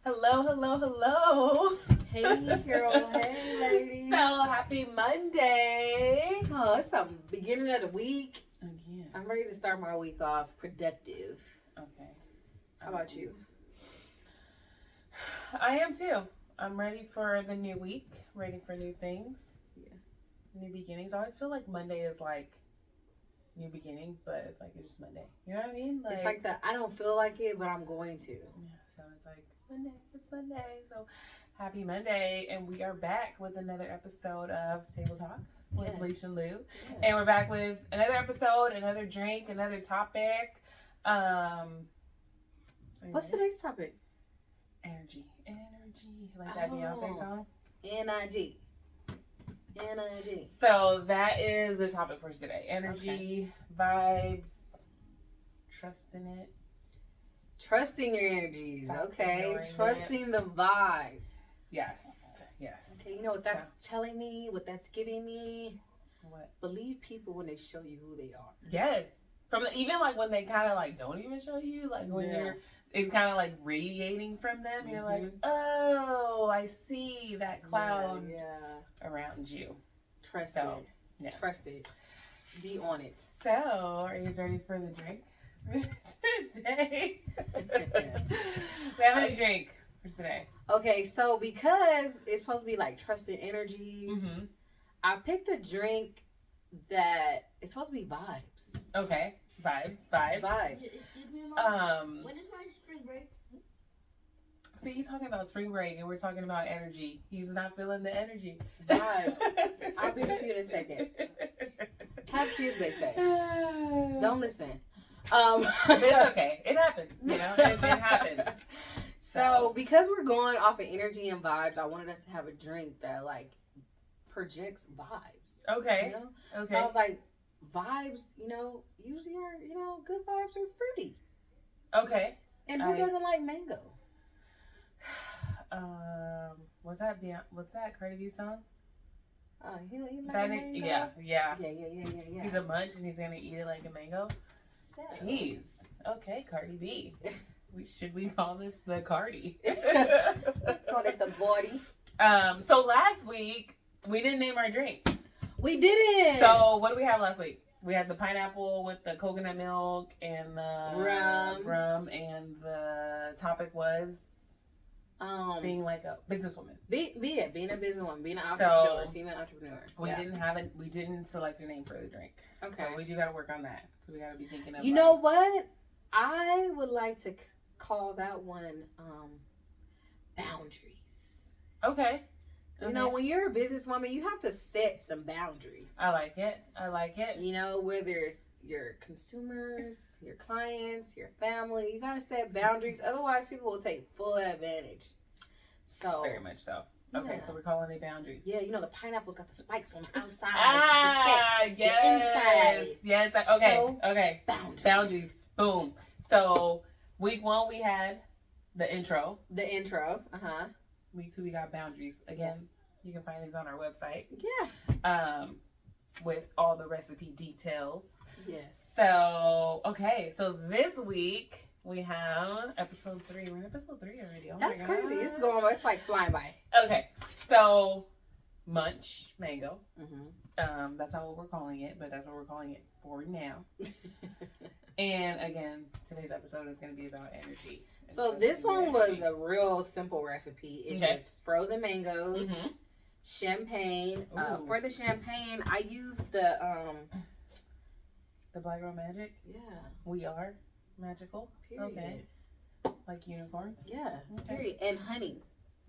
Hello, hello, hello. Hey, girl. Hey, ladies. So, happy Monday. Oh, it's the beginning of the week. Again. I'm ready to start my week off productive. Okay. How about you? I am too. I'm ready for the new week, ready for new things. Yeah. New beginnings. I always feel like Monday is like new beginnings, but it's like it's just Monday. You know what I mean? It's like that. I don't feel like it, but I'm going to. Yeah, so it's like Monday. It's Monday. So happy Monday. And we are back with another episode of Table Talk with Lish Lu. Yes. And we're back with another episode, another drink, another topic. What's today's topic? Energy. Like that Beyonce song? N-I-G. So that is the topic for today. Energy, vibes, trusting it. Trusting your energies. Okay. Trusting the vibe. Yes. Okay, you know what that's telling me? What that's giving me? What? Believe people when they show you who they are. Yes. Even like when they kind of like don't even show you, like when it's kind of like radiating from them. You're like, oh, I see that cloud around you. Trust it. Yes. Trust it. Be on it. So, are you ready for the drink today? We have a drink for today. Okay, so because it's supposed to be like trusted energies, I picked a drink that it's supposed to be vibes. Okay, vibes. Excuse me, Mom. When is my spring break? See, he's talking about spring break, and we're talking about energy. He's not feeling the energy. Vibes. I'll be with you in a second. Have kids, they say. Don't listen. It's okay. It happens. You know, it happens. So, because we're going off of energy and vibes, I wanted us to have a drink that like projects vibes. Okay. You know? Okay. So I was like, vibes, usually are, good vibes are fruity. Okay. And who doesn't like mango? What's that Cardi B song? He like a mango? Yeah. He's a munch and he's gonna eat it like a mango. So. Jeez. Okay, Cardi B. Should we call this the Cardi? Let's call it the body. So last week we didn't name our drink. We didn't. So what did we have last week? We had the pineapple with the coconut milk and the rum, and the topic was being like a businesswoman. Being a businesswoman, being an entrepreneur, female entrepreneur. We didn't select a name for the drink. Okay. So we do got to work on that. So we got to be thinking of. You know what? I would like to call that one boundaries. Okay. You know, when you're a businesswoman, you have to set some boundaries. I like it. You know, whether it's your consumers, your clients, your family, you got to set boundaries. Otherwise, people will take full advantage. So very much so. Okay, so we're calling it boundaries. Yeah, you know, the pineapple's got the spikes on the outside to protect the inside. Yes. Okay. Boundaries. Boom. So week 1 we had the intro. Week 2 we got boundaries. Again, you can find these on our website. Yeah. With all the recipe details. Yes. So this week we have episode 3. We're in episode 3 already. Oh That's crazy. It's like flying by. Okay. So munch mango. That's not what we're calling it, but that's what we're calling it for now. And again, today's episode is going to be about energy. So this one was a real simple recipe. It's just frozen mangoes, champagne. For the champagne, I used the Black Girl Magic. Yeah, we are magical. Period. Okay, like unicorns. Yeah. Okay. Period. And honey.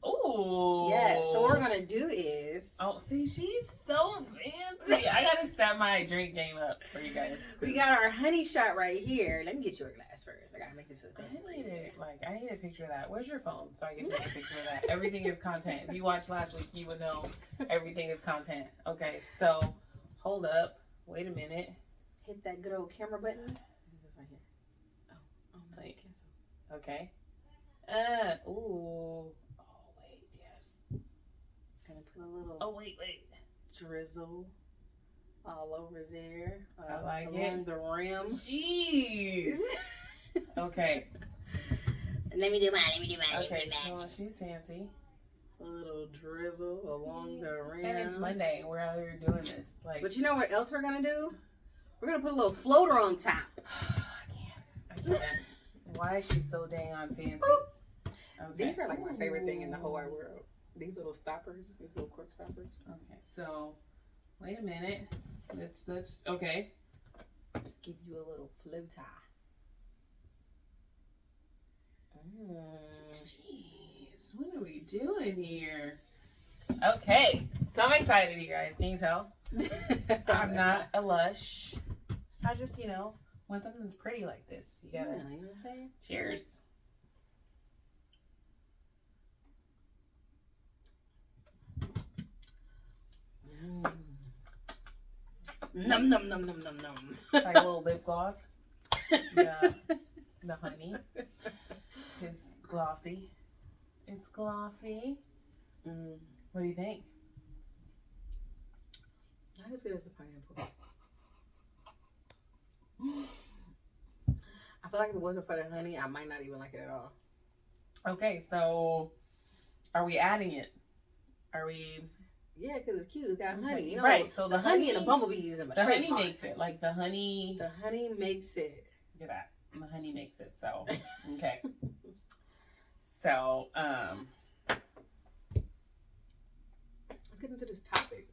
Oh. Yeah. So what we're gonna do is. Oh, see, she's so fancy. I gotta set my drink game up for you guys. We got our honey shot right here. Let me get you a glass first. I gotta make this. I need a picture of that. Where's your phone so I can take a picture of that? Everything is content. If you watched last week, you would know everything is content. Okay, so hold up. Wait a minute. Hit that good old camera button. This right here. Oh no! Cancel. Okay. Ooh. Gonna put a little. Oh wait. Drizzle all over there. I like along the rim. Jeez. Okay. Let me do mine. Okay, so she's fancy. A little drizzle along the rim. And it's Monday, and we're out here doing this. Like, but you know what else we're gonna do? We're gonna put a little floater on top. I can't. Why is she so dang on fancy? Okay. These are like my favorite thing in the whole wide world. These little stoppers, these little cork stoppers. Okay, so wait a minute. Let's okay. Let's give you a little floater. Jeez, what are we doing here? Okay, so I'm excited, you guys. Can you tell? I'm not a lush. I just, when something's pretty like this, you gotta. You know what I'm saying? Cheers. Num num num num num num. Like a little lip gloss. The honey is glossy. It's glossy. What do you think? Not as good as the pineapple. I feel like if it wasn't for the honey, I might not even like it at all. Okay, so are we adding it? Are we? Yeah, because it's cute. It's got honey. You know, right. So the honey and the bumblebees and the honey makes it. Like the honey. The honey makes it. Look at that. The honey makes it. So okay. So let's get into this topic.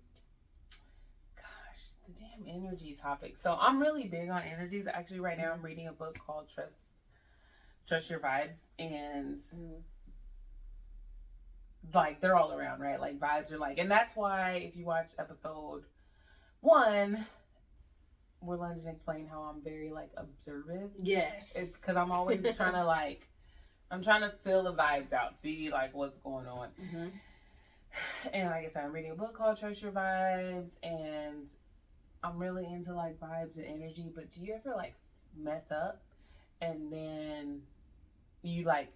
Gosh, the damn energy topic. So I'm really big on energies. Actually, right now I'm reading a book called Trust Your Vibes, and like they're all around, right? Like vibes are like, and that's why if you watch episode 1, where London explained how I'm very like observant. Yes, it's because I'm always trying to like, I'm trying to feel the vibes out, see like what's going on. And like I said, I'm reading a book called Trust Your Vibes, and I'm really into like vibes and energy. But do you ever like mess up and then you like,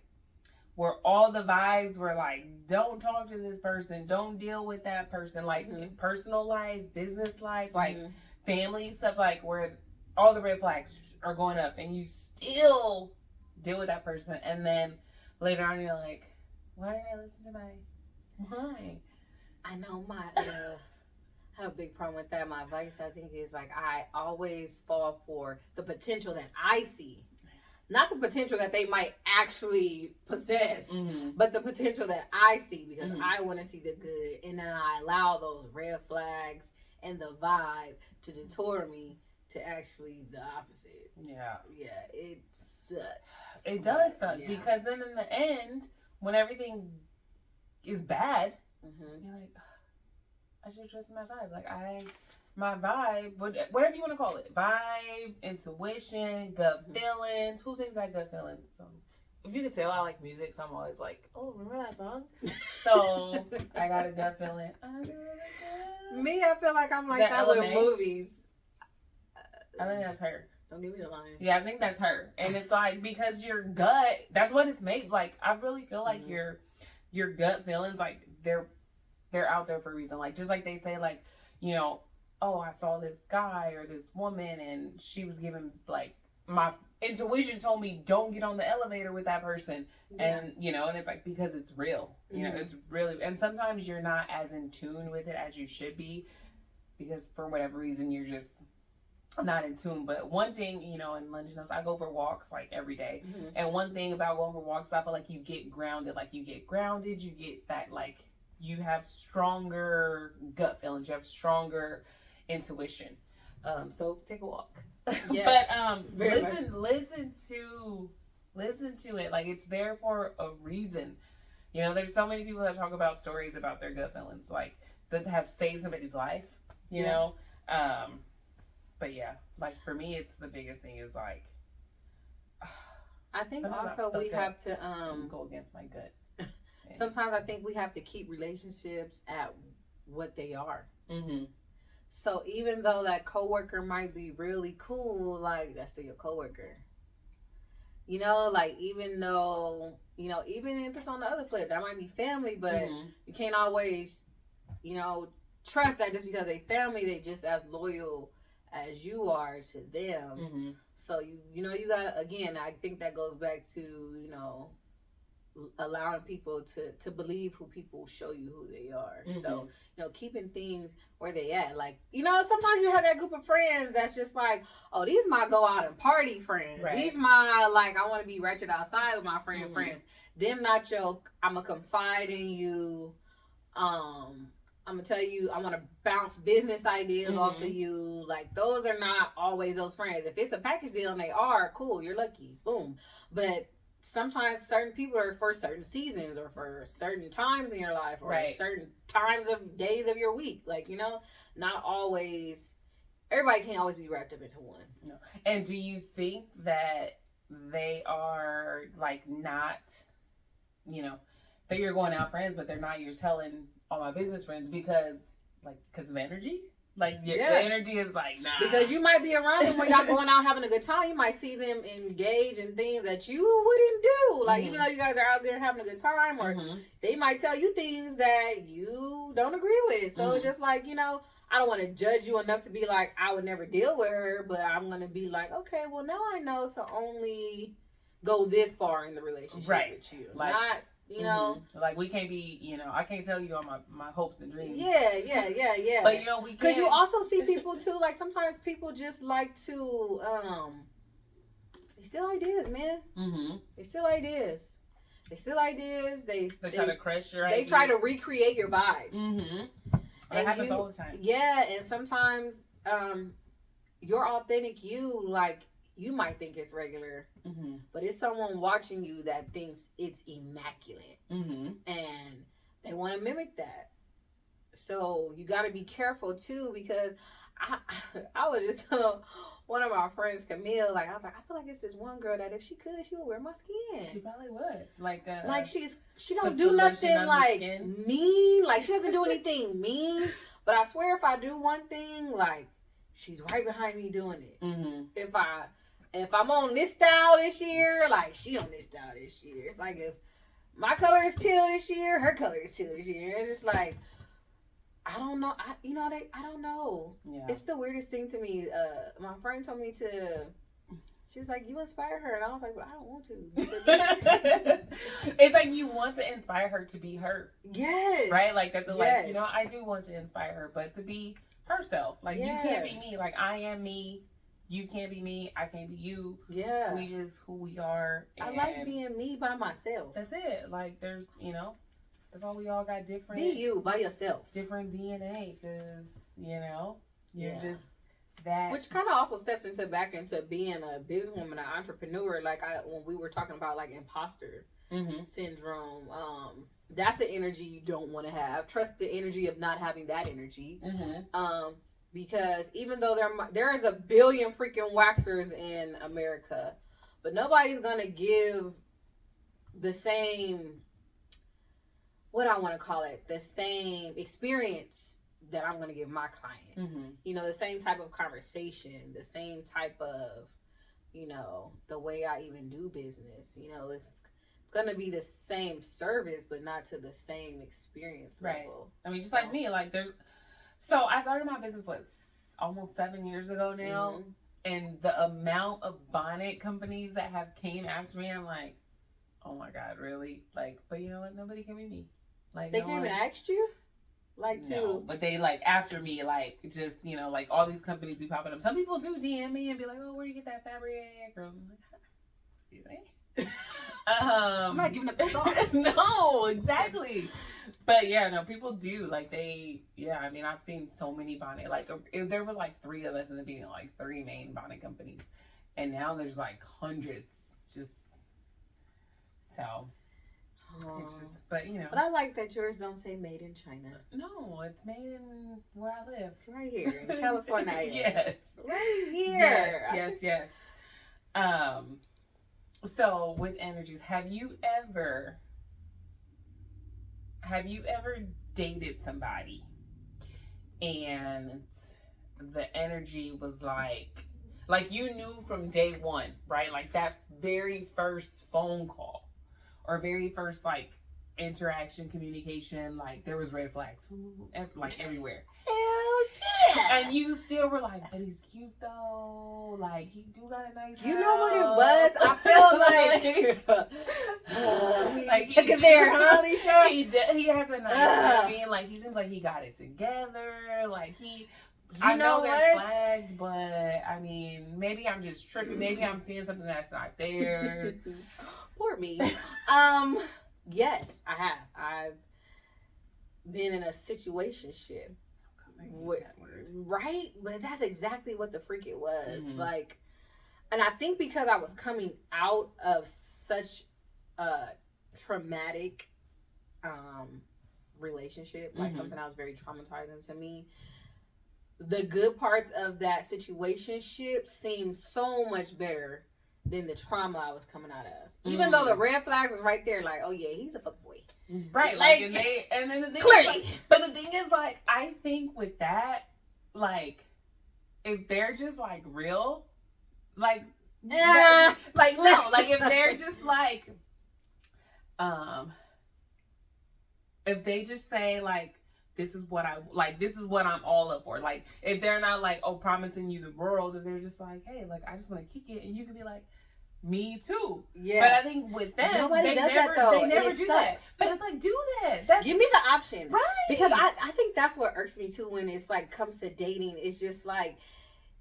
where all the vibes were like, don't talk to this person, don't deal with that person, like personal life, business life, like family stuff, like where all the red flags are going up and you still deal with that person, and then later on you're like, why didn't I listen to why? I know I have a big problem with that. My advice, I think, is like I always fall for the potential that I see. Not the potential that they might actually possess, but the potential that I see, because I want to see the good. And then I allow those red flags and the vibe to detour me to actually the opposite. Yeah. Yeah, it sucks. It does suck, because then in the end, when everything is bad, you're like, I should trust my vibe. Like my vibe, whatever you want to call it, vibe, intuition, gut feelings. Who sings that gut feelings? So, if you could tell, I like music, so I'm always like, oh, remember that song? So I got a gut feeling. Me, I feel like I'm like that with movies. I think that's her. Don't give me the line. Yeah, I think that's her, and it's like because your gut, that's what it's made. Like I really feel like your gut feelings, like they're out there for a reason. Like just like they say, like oh, I saw this guy or this woman and she was giving, like, my intuition told me don't get on the elevator with that person. And, and it's like, because it's real, it's really, and sometimes you're not as in tune with it as you should be, because for whatever reason, you're just not in tune. But one thing, and Lunch knows, I go for walks like every day. And one thing about going for walks, I feel like you get grounded, you get that, like, you have stronger gut feelings, you have stronger intuition. So take a walk. Yes, but listen to it. Like, it's there for a reason. There's so many people that talk about stories about their gut feelings, like that have saved somebody's life, you know. But yeah, like for me, it's the biggest thing is like, I think also we have to go against my gut. Sometimes I think we have to keep relationships at what they are. So even though that coworker might be really cool, like that's still your coworker. Like even though, even if it's on the other flip, that might be family, but you can't always, trust that just because they family, they just as loyal as you are to them. So you gotta, again, I think that goes back to, allowing people to believe who people show you who they are. Mm-hmm. So, keeping things where they at. Like, sometimes you have that group of friends that's just like, oh, these my go out and party friends. Right. These my, like, I want to be wretched outside with my friends. Them not your, I'm going to confide in you. I'm going to tell you, I want to bounce business ideas off of you. Like, those are not always those friends. If it's a package deal and they are, cool, you're lucky. Boom. But sometimes certain people are for certain seasons or for certain times in your life or certain times of days of your week. Like, not always, everybody can't always be wrapped up into one. No. And do you think that they are, like, not, that you're going out friends, but they're not your telling all my business friends because of energy? Like, the energy is like, nah. Because you might be around them when y'all going out having a good time. You might see them engage in things that you wouldn't do. Like, even though you guys are out there having a good time, or they might tell you things that you don't agree with. So it's just like, I don't want to judge you enough to be like, I would never deal with her. But I'm going to be like, okay, well, now I know to only go this far in the relationship with you. Like, not... like we can't be, I can't tell you all my hopes and dreams. Yeah. But we can. Because you also see people too, like sometimes people just like to, they steal ideas, man. They steal ideas. They try to crush your idea. They try to recreate your vibe. That happens all the time. Yeah, and sometimes, your authentic you, like, you might think it's regular, but it's someone watching you that thinks it's immaculate, and they want to mimic that. So you got to be careful too, because I was just telling one of my friends, Camille, like, I was like, I feel like it's this one girl that if she could, she would wear my skin. She probably would. Like she don't do nothing like mean. Like, she doesn't do anything mean. But I swear, if I do one thing, like, she's right behind me doing it. If I'm on this style this year, like, she on this style this year. It's like, if my color is teal this year, her color is teal this year. It's just like, I don't know. I don't know. Yeah. It's the weirdest thing to me. My friend told me she's like, you inspire her. And I was like, but I don't want to. It's like you want to inspire her to be her. Yes. Right? Like, that's like, I do want to inspire her, but to be herself. Like, you can't be me. Like, I am me. You can't be me. I can't be you. Yeah. We just who we are. I like being me by myself. That's it. Like, there's, that's all we all got different. Be you by yourself. Different DNA, because, you're just that. Which kind of also steps back into being a businesswoman, an entrepreneur. Like, when we were talking about, like, imposter syndrome, that's the energy you don't want to have. Trust the energy of not having that energy. Because even though there is a billion freaking waxers in America, but nobody's going to give the same, what I want to call it, the same experience that I'm going to give my clients. The same type of conversation, the same type of, the way I even do business. It's going to be the same service, but not to the same experience level. I mean, just like me, like So I started my business, almost 7 years ago now, and the amount of bonnet companies that have came after me, I'm like, oh my God, really? Like, but you know what? Nobody can be me. Like, they came and asked you? No, but they, like, after me, like, just, like, all these companies be popping up. Some people do DM me and be like, oh, where do you get that fabric? Or I'm like, excuse me? I'm not giving up the sauce. No, exactly. But yeah, no, people do. Like, I mean, I've seen so many bonnet. Like, there was like 3 of us in the beginning, like 3 main bonnet companies. And now there's like hundreds. Just so. It's just, but But I like that yours don't say made in China. No, it's made in where I live. Right here in California. Yes. Right here. Yes. So with energies, have you ever dated somebody and the energy was like you knew from day one, right? Like that very first phone call or very first like interaction, communication, like there was red flags like everywhere. Hell And you still were like, but he's cute though. Like, he do got a nice house. You know what it was? I feel like he took it there, huh, Alicia? He has a nice, you know what I mean? Like, he seems like he got it together. Like, I know there's flags, but I mean, maybe I'm just tripping. Maybe I'm seeing something that's not there. Poor me. Yes, I have. I've been in a situationship. Right? But that's exactly what the freak it was. Mm-hmm. Like, and I think because I was coming out of such a traumatic relationship, like mm-hmm. something that was very traumatizing to me, the good parts of that situationship seemed so much better than the trauma I was coming out of. Even though the red flags was right there, like, oh yeah, he's a fuckboy. Right, like, and then the thing clearly. Is, like, but the thing is, like, I think with that, like, if they're just like real, like, like no, like if they're just like, if they just say like, this is what I'm all up for. Like, if they're not like, oh, promising you the world, if they're just like, hey, like, I just want to kick it, and you can be like, me too. Yeah. But I think with them, nobody does that though. They never do that. But it's like, do that. Give me the option. Right. Because I think that's what irks me too when it's like comes to dating. It's just like,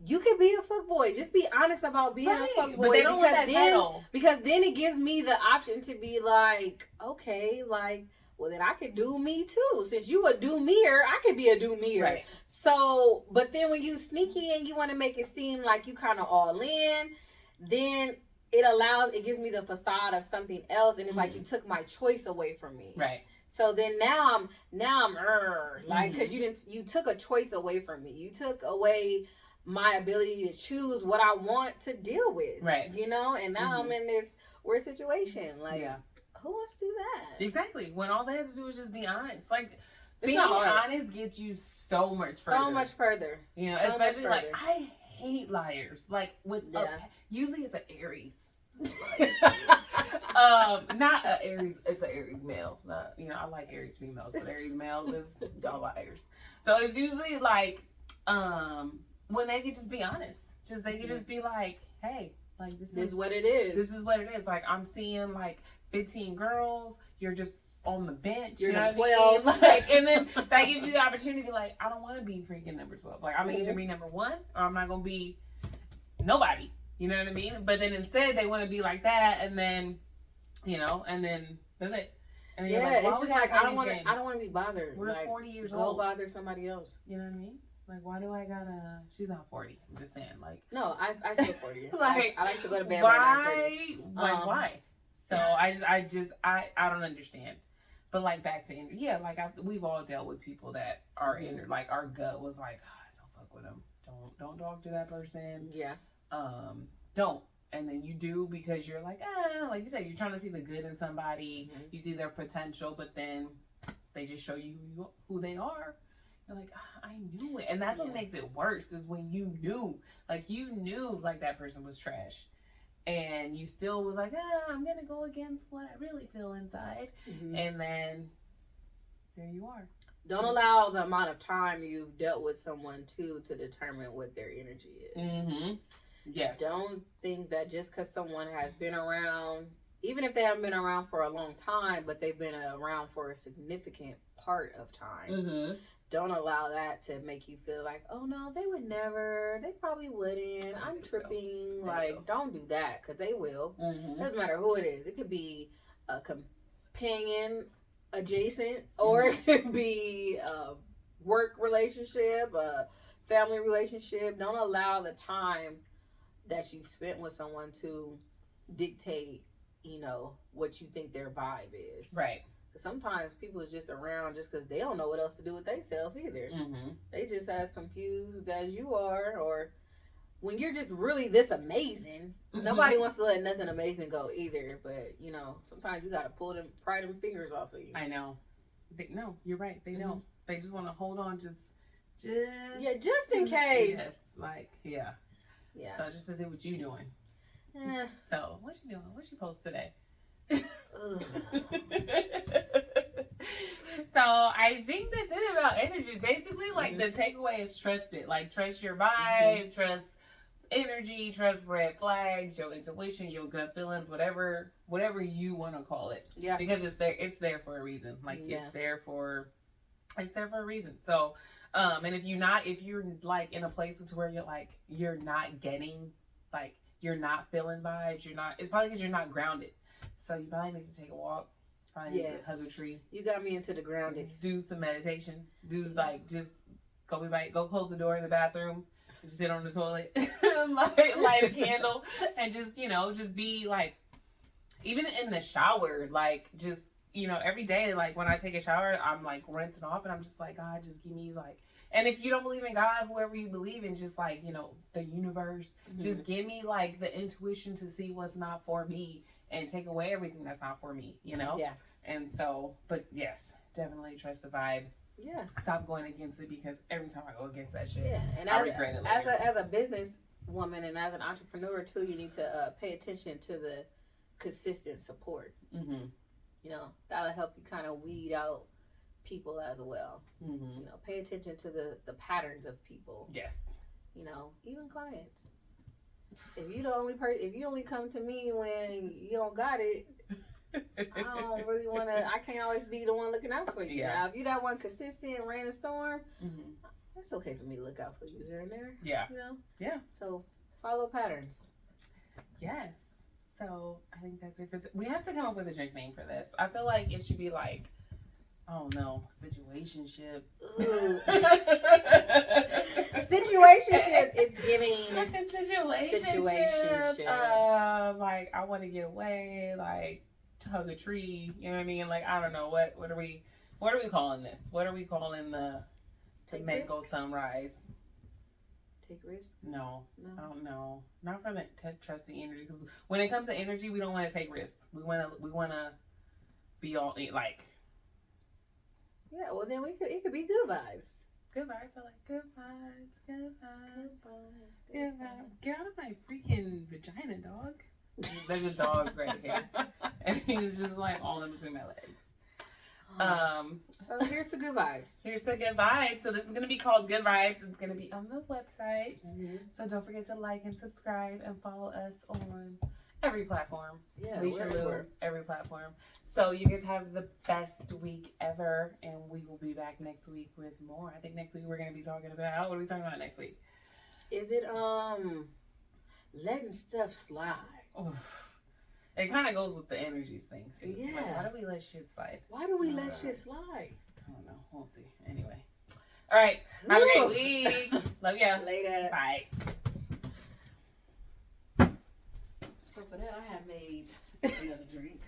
you can be a fuckboy. Just be honest about being a fuckboy. But they don't want that title. Because then it gives me the option to be like, okay, like, well then I could do me too. Since you a do-meer, I could be a do-meer. Right. So, but then when you sneaky and you want to make it seem like you kind of all in, then it gives me the facade of something else, and it's like you took my choice away from me. Right. So then now I'm like, because you took a choice away from me. You took away my ability to choose what I want to deal with. Right. You know, and now I'm in this weird situation. Like, who wants to do that? Exactly. When all they have to do is just be honest. Like, being honest gets you so much further. So much further. You know, especially like, I hate liars. Like, usually it's an Aries. Not a Aries. It's an Aries male. You know, I like Aries females, but Aries males is all liars. So it's usually like, when they could just be honest. They could just be like, hey, like this is what it is. This is what it is. Like, I'm seeing like 15 girls. You're just on the bench. You're number 12. Like, and then that gives you the opportunity to be like, I don't want to be freaking number 12. Like, I'm either be number 1 or I'm not gonna be nobody. You know what I mean? But then instead they want to be like that, and then, you know, and then that's it. And then you're like, it's just like, I don't want to be bothered. We're like, 40 years old. Go bother somebody else. You know what I mean? Like, why do I gotta? She's not 40. I'm just saying, like. No, I feel 40. Like, I like to go to bed by 9:30. Like, why? So I don't understand. But like, back to Andrew, like we've all dealt with people that are in, like, our gut was like, don't fuck with them. Don't talk to that person. Yeah. Don't. And then you do because you're like, like you said, you're trying to see the good in somebody. You see their potential, but then they just show you who they are. You're like, I knew it. And that's what makes it worse, is when you knew like that person was trash. And you still was like, I'm going to go against what I really feel inside. And then there you are. Don't allow the amount of time you've dealt with someone to determine what their energy is. Yes. Don't think that just because someone has been around, even if they haven't been around for a long time, but they've been around for a significant part of time, don't allow that to make you feel like, oh no, they would never, they probably wouldn't, I'm tripping. Like, don't do that, because they will. Doesn't matter who it is. It could be a companion adjacent, or it could be a work relationship, a family relationship. Don't allow the time that you spent with someone to dictate, you know, what you think their vibe is. Right. Sometimes people is just around just because they don't know what else to do with themselves either. They just as confused as you are, or when you're just really this amazing, nobody wants to let nothing amazing go either. But, you know, sometimes you got to pry them fingers off of you. I know. No, you're right. They don't. They just want to hold on just in case. Yes, like, yeah. So just to see what you doing. So what you doing? What you post today? So I I think that's it about energies. Basically, like the takeaway is trust it. Like trust your vibe, trust energy, trust red flags, your intuition, your gut feelings, whatever you want to call it. Yeah. Because it's there for a reason. Like it's there for a reason. So, and if you're like in a place to where you're not getting, like you're not feeling vibes, it's probably because you're not grounded. So you probably need to take a walk. Probably need to hug a tree. You got me into the grounded. Do some meditation. Just go close the door in the bathroom. Just sit on the toilet, light a candle, and just be like, even in the shower, like just, every day, like when I take a shower, I'm like rinsing off and I'm just like, God, just give me like, and if you don't believe in God, whoever you believe in, just like, the universe, just give me like the intuition to see what's not for me and take away everything that's not for me, Yeah. And so, but yes, definitely trust the vibe. Yeah. Stop going against it, because every time I go against that shit, and I regret it later. As a business woman and as an entrepreneur too, you need to pay attention to the consistent support. That'll help you kind of weed out people as well. Pay attention to the patterns of people. Yes. Even clients. If you only come to me when you don't got it, I don't really want to. I can't always be the one looking out for you. Yeah. Now, if you that one consistent, rain or storm, that's okay for me to look out for you here and there. Yeah. Yeah. So follow patterns. Yes. So I think that's it. We have to come up with a drink name for this. I feel like it should be like, I don't know, situationship. Situationship. It's giving. It's situationship. Like I want to get away. Like hug a tree. You know what I mean? Like I don't know what are we calling this? What are we calling the mango sunrise? Take risk? No, I don't know. Not for the trusting energy. Because when it comes to energy, we don't want to take risks. We want to be all like. Yeah, well then it could be good vibes. Good vibes. I like good vibes. Good vibes. Good vibes. Get out of my freaking vagina, dog. There's a dog right here, and he's just like all in between my legs. So here's the good vibes. Here's the good vibes. So this is gonna be called Good Vibes. It's gonna be on the website. So don't forget to like and subscribe and follow us on every platform. Yeah, Lish Lu, every platform. So you guys have the best week ever, and we will be back next week with more. I think next week we're gonna be talking about, what are we talking about next week? Is it letting stuff slide? Oof. It kind of goes with the energies thing too. Yeah. Like, why do we let shit slide? WI let shit slide? I don't know. We'll see. Anyway. All right. Have a great week. Love ya. Later. Bye. So for that, I have made another drink.